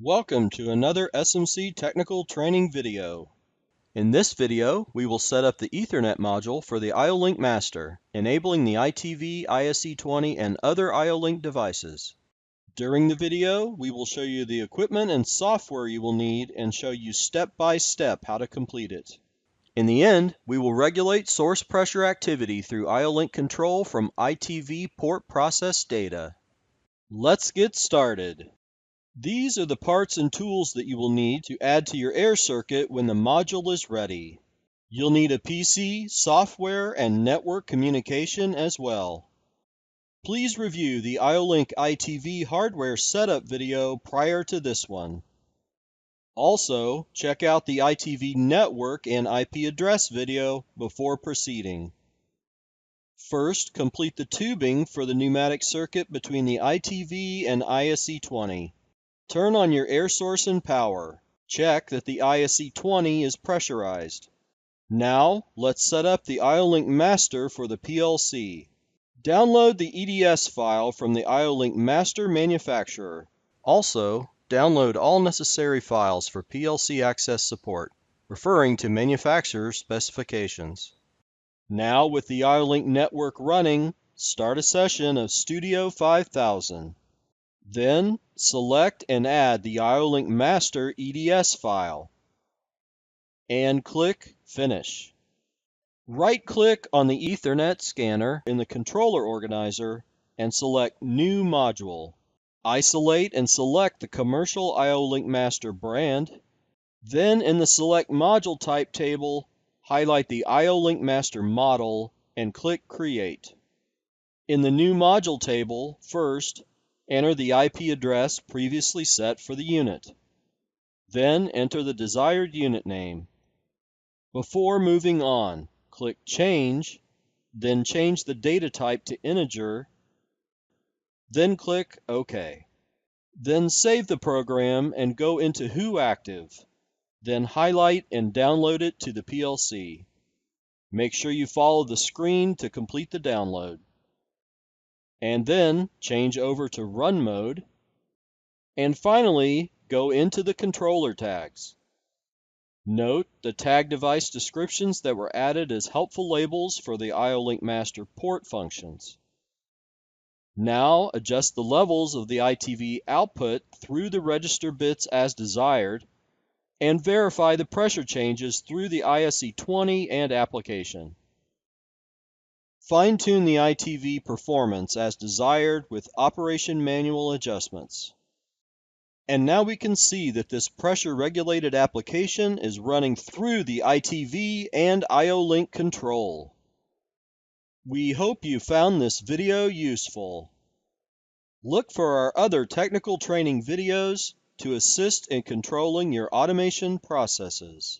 Welcome to another SMC technical training video. In this video, we will set up the EtherNet module for the IO-Link master, enabling the ITV, ISE20, and other IO-Link devices. During the video, we will show you the equipment and software you will need and show you step-by-step how to complete it. In the end, we will regulate source pressure activity through IO-Link control from ITV port process data. Let's get started. These are the parts and tools that you will need to add to your air circuit when the module is ready. You'll need a PC, software, and network communication as well. Please review the IO-Link ITV hardware setup video prior to this one. Also, check out the ITV network and IP address video before proceeding. First, complete the tubing for the pneumatic circuit between the ITV and ISE20. Turn on your air source and power. Check that the ISE20 is pressurized. Now, let's set up the IO-Link master for the PLC. Download the EDS file from the IO-Link master manufacturer. Also, download all necessary files for PLC access support, referring to manufacturer specifications. Now, with the IO-Link network running, start a session of Studio 5000. Then, select and add the IO-Link master EDS file, and click Finish. Right-click on the EtherNet scanner in the controller organizer and select New Module. Isolate and select the commercial IO-Link master brand. Then, in the Select Module Type table, highlight the IO-Link master model and click Create. In the New Module table, first, enter the IP address previously set for the unit. Then enter the desired unit name. Before moving on, click Change, then change the data type to integer, then click OK. Then save the program and go into Who Active, then highlight and download it to the PLC. Make sure you follow the screen to complete the download. And then change over to Run mode, and finally go into the controller tags. Note the tag device descriptions that were added as helpful labels for the IO-Link master port functions. Now adjust the levels of the ITV output through the register bits as desired, and verify the pressure changes through the ISE20 and application. Fine-tune the ITV performance as desired with operation manual adjustments. And now we can see that this pressure-regulated application is running through the ITV and IO-Link control. We hope you found this video useful. Look for our other technical training videos to assist in controlling your automation processes.